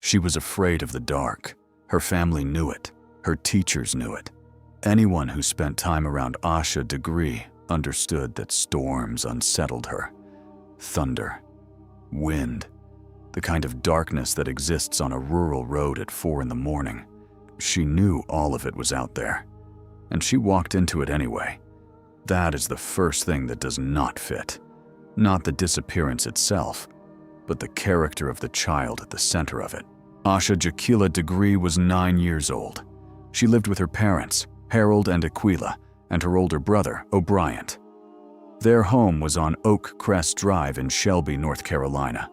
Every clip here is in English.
She was afraid of the dark. Her family knew it. Her teachers knew it. Anyone who spent time around Asha Degree understood that storms unsettled her. Thunder, wind, the kind of darkness that exists on a rural road at 4 in the morning. She knew all of it was out there, and she walked into it anyway. That is the first thing that does not fit. Not the disappearance itself, but the character of the child at the center of it. Asha Degree was 9 years old. She lived with her parents, Harold and Aquila, and her older brother, O'Brien. Their home was on Oak Crest Drive in Shelby, North Carolina,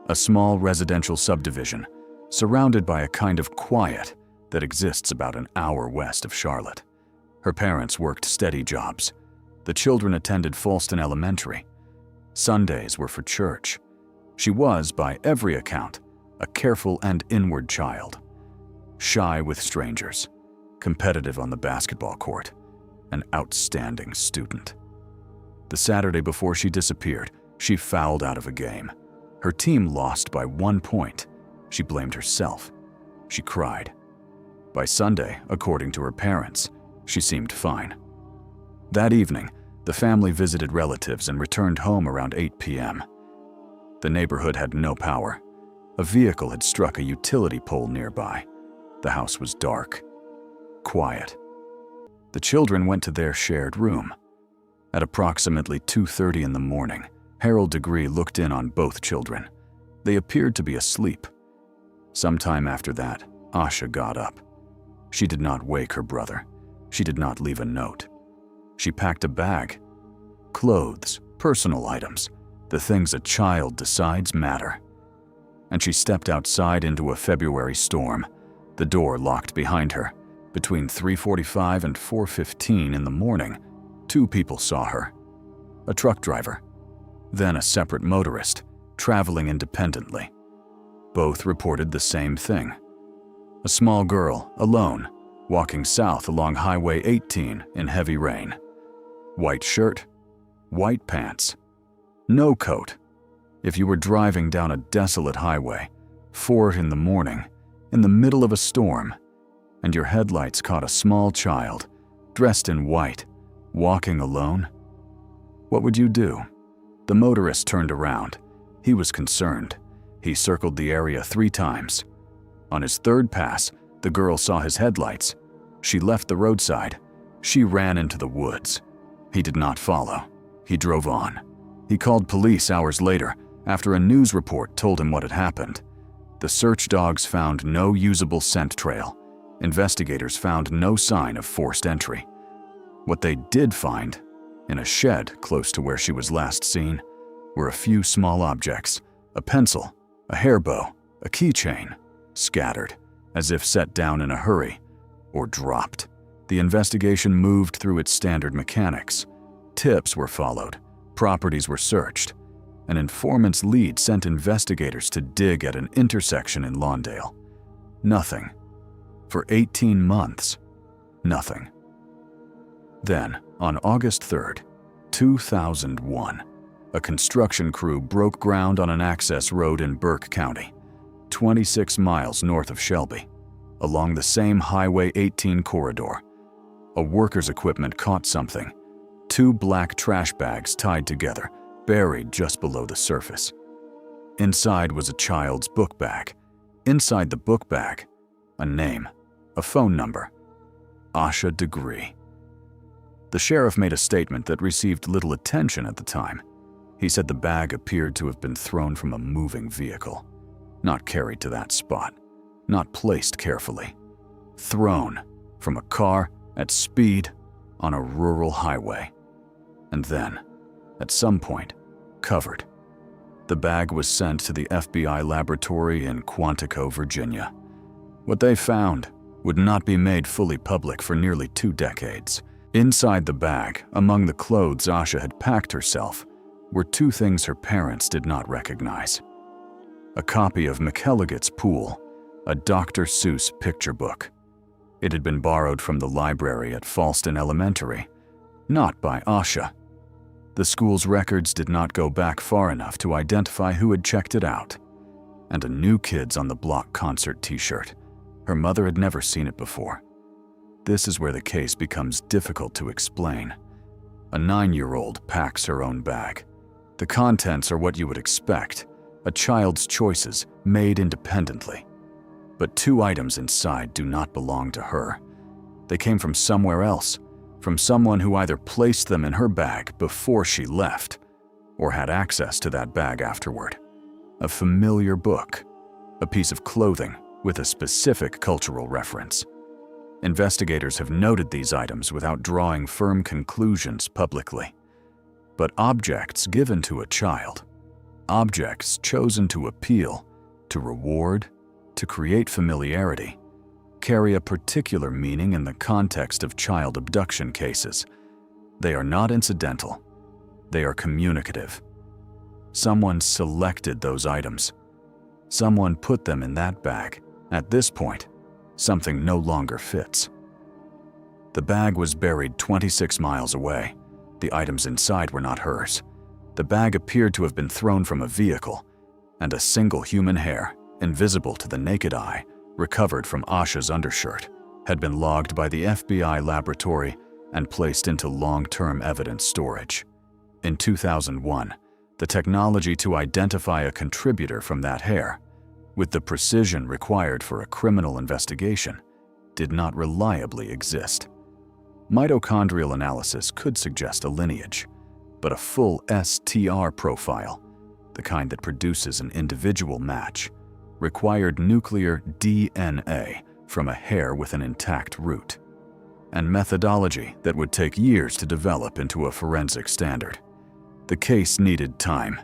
a small residential subdivision surrounded by a kind of quiet that exists about an hour west of Charlotte. Her parents worked steady jobs. The children attended Falston Elementary. Sundays were for church. She was, by every account, a careful and inward child, shy with strangers, competitive on the basketball court, an outstanding student. The Saturday before she disappeared, she fouled out of a game. Her team lost by 1 point. She blamed herself. She cried. By Sunday, according to her parents, she seemed fine. That evening, the family visited relatives and returned home around 8 p.m. The neighborhood had no power. A vehicle had struck a utility pole nearby. The house was dark, quiet. The children went to their shared room. At approximately 2:30 in the morning, Harold Degree looked in on both children. They appeared to be asleep. Sometime after that, Asha got up. She did not wake her brother. She did not leave a note. She packed a bag. Clothes, personal items, the things a child decides matter. And she stepped outside into a February storm, the door locked behind her. Between 3:45 and 4:15 in the morning, 2 people saw her. A truck driver, then a separate motorist, traveling independently. Both reported the same thing. A small girl, alone, walking south along Highway 18 in heavy rain. White shirt, white pants, no coat. If you were driving down a desolate highway, 4 in the morning, in the middle of a storm, and your headlights caught a small child, dressed in white, walking alone, what would you do? The motorist turned around. He was concerned. He circled the area 3 times. On his 3rd pass, the girl saw his headlights. She left the roadside. She ran into the woods. He did not follow. He drove on. He called police hours later, after a news report told him what had happened. The search dogs found no usable scent trail. Investigators found no sign of forced entry. What they did find, in a shed close to where she was last seen, were a few small objects, a pencil, a hair bow, a keychain, scattered, as if set down in a hurry, or dropped. The investigation moved through its standard mechanics. Tips were followed, properties were searched. An informant's lead sent investigators to dig at an intersection in Lawndale. Nothing. For 18 months, nothing. Then, on August 3rd, 2001, a construction crew broke ground on an access road in Burke County, 26 miles north of Shelby, along the same Highway 18 corridor. A worker's equipment caught something, 2 black trash bags tied together, buried just below the surface. Inside was a child's book bag. Inside the book bag, a name, a phone number, Asha Degree. The sheriff made a statement that received little attention at the time. He said the bag appeared to have been thrown from a moving vehicle, not carried to that spot, not placed carefully. Thrown from a car at speed on a rural highway. And then, at some point, covered. The bag was sent to the FBI laboratory in Quantico, Virginia. What they found would not be made fully public for nearly 2 decades. Inside the bag, among the clothes Asha had packed herself, were 2 things her parents did not recognize. A copy of McElligot's Pool, a Dr. Seuss picture book. It had been borrowed from the library at Falston Elementary, not by Asha. The school's records did not go back far enough to identify who had checked it out. and a New Kids on the Block concert t-shirt. Her mother had never seen it before. This is where the case becomes difficult to explain. A 9-year-old packs her own bag. The contents are what you would expect, a child's choices made independently. But 2 items inside do not belong to her. They came from somewhere else, from someone who either placed them in her bag before she left or had access to that bag afterward. A familiar book, a piece of clothing with a specific cultural reference. Investigators have noted these items without drawing firm conclusions publicly. But objects given to a child, objects chosen to appeal, to reward, to create familiarity, carry a particular meaning in the context of child abduction cases. They are not incidental. They are communicative. Someone selected those items. Someone put them in that bag. At this point, something no longer fits. The bag was buried 26 miles away. The items inside were not hers. The bag appeared to have been thrown from a vehicle, and a single human hair, invisible to the naked eye, recovered from Asha's undershirt, had been logged by the FBI laboratory and placed into long-term evidence storage. In 2001, the technology to identify a contributor from that hair, with the precision required for a criminal investigation, did not reliably exist. Mitochondrial analysis could suggest a lineage, but a full STR profile, the kind that produces an individual match, required nuclear DNA from a hair with an intact root, and methodology that would take years to develop into a forensic standard. The case needed time.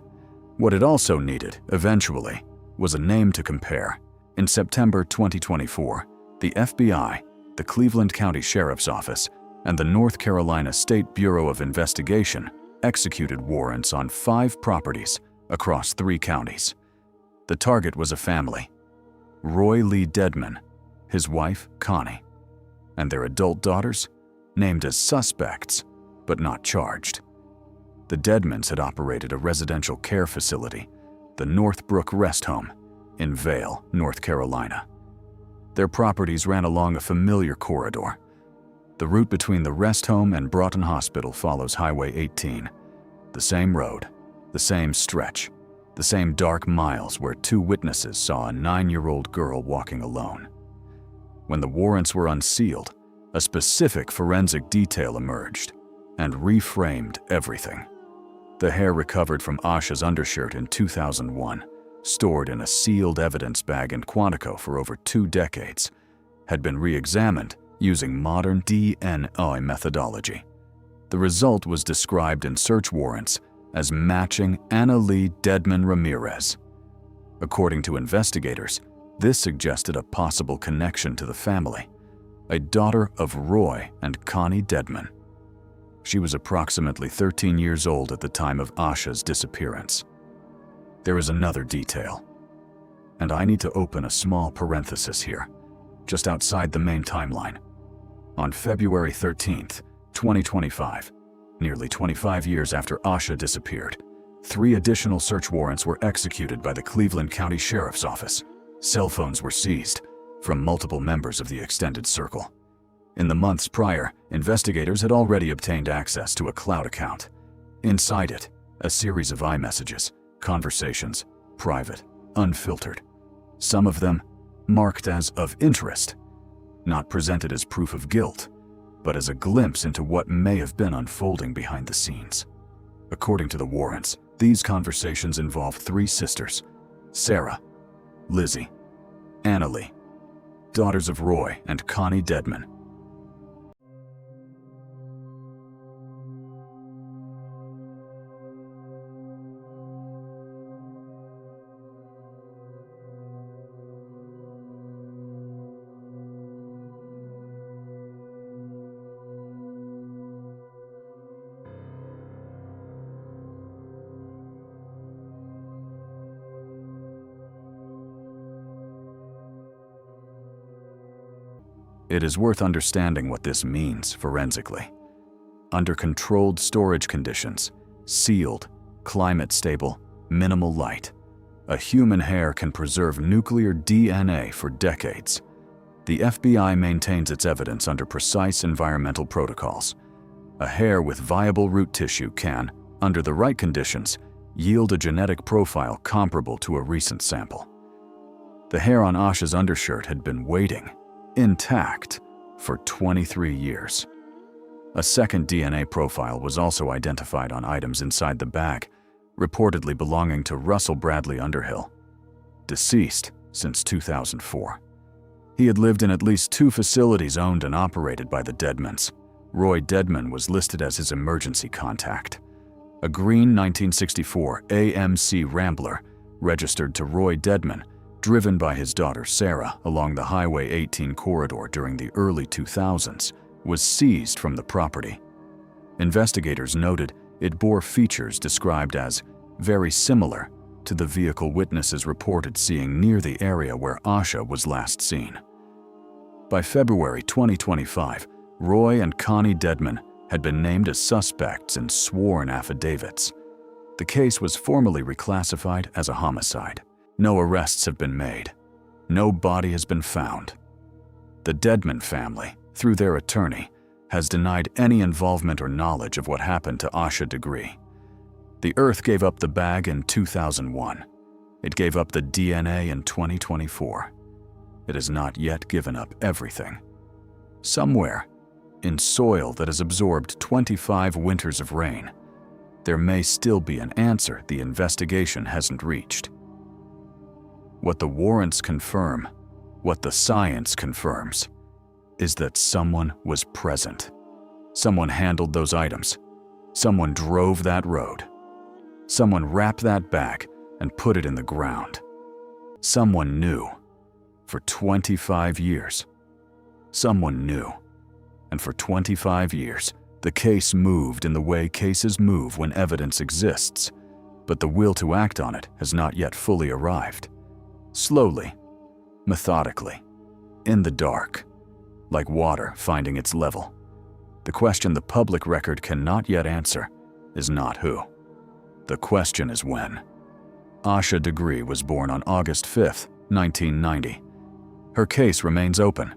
What it also needed, eventually, was a name to compare. In September 2024, the FBI, the Cleveland County Sheriff's Office, and the North Carolina State Bureau of Investigation executed warrants on 5 properties across 3 counties. The target was a family: Roy Lee Dedmon, his wife, Connie, and their adult daughters, named as suspects, but not charged. The Dedmons had operated a residential care facility, the Northbrook Rest Home, in Vail, North Carolina. Their properties ran along a familiar corridor. The route between the rest home and Broughton Hospital follows Highway 18. The same road, the same stretch, the same dark miles where 2 witnesses saw a 9-year-old girl walking alone. When the warrants were unsealed, a specific forensic detail emerged and reframed everything. The hair recovered from Asha's undershirt in 2001, stored in a sealed evidence bag in Quantico for over 2 decades, had been re-examined using modern DNA methodology. The result was described in search warrants as matching AnnaLee Dedmon Ramirez. According to investigators, this suggested a possible connection to the family, a daughter of Roy and Connie Dedmon. She was approximately 13 years old at the time of Asha's disappearance. There is another detail, and I need to open a small parenthesis here, just outside the main timeline. On February 13th, 2025, nearly 25 years after Asha disappeared, 3 additional search warrants were executed by the Cleveland County Sheriff's Office. Cell phones were seized from multiple members of the extended circle. In the months prior, investigators had already obtained access to a cloud account. Inside it, a series of iMessages, conversations, private, unfiltered. Some of them marked as of interest, not presented as proof of guilt, but as a glimpse into what may have been unfolding behind the scenes. According to the warrants, these conversations involved 3 sisters: Sarah, Lizzie, AnnaLee, daughters of Roy and Connie Dedmon. It is worth understanding what this means forensically. Under controlled storage conditions, sealed, climate-stable, minimal light, A human hair can preserve nuclear DNA for decades. The FBI maintains its evidence under precise environmental protocols. A hair with viable root tissue can, under the right conditions, yield a genetic profile comparable to a recent sample. The hair on Asha's undershirt had been waiting, intact, for 23 years. A second DNA profile was also identified on items inside the bag, reportedly belonging to Russell Bradley Underhill, deceased since 2004. He had lived in at least 2 facilities owned and operated by the Dedmons. Roy Dedmon was listed as his emergency contact. A green 1964 AMC Rambler, registered to Roy Dedmon, driven by his daughter Sarah along the Highway 18 corridor during the early 2000s, was seized from the property. Investigators noted it bore features described as very similar to the vehicle witnesses reported seeing near the area where Asha was last seen. By February 2025, Roy and Connie Dedmon had been named as suspects in sworn affidavits. The case was formally reclassified as a homicide. No arrests have been made. No body has been found. The Dedmon family, through their attorney, has denied any involvement or knowledge of what happened to Asha Degree. The Earth gave up the bag in 2001. It gave up the DNA in 2024. It has not yet given up everything. Somewhere, in soil that has absorbed 25 winters of rain, there may still be an answer the investigation hasn't reached. What the warrants confirm, what the science confirms, is that someone was present. Someone handled those items. Someone drove that road. Someone wrapped that bag and put it in the ground. Someone knew. For 25 years. Someone knew. And for 25 years, the case moved in the way cases move when evidence exists, but the will to act on it has not yet fully arrived. Slowly, methodically, in the dark, like water finding its level. The question the public record cannot yet answer is not who. The question is when. Asha Degree was born on August 5, 1990. Her case remains open.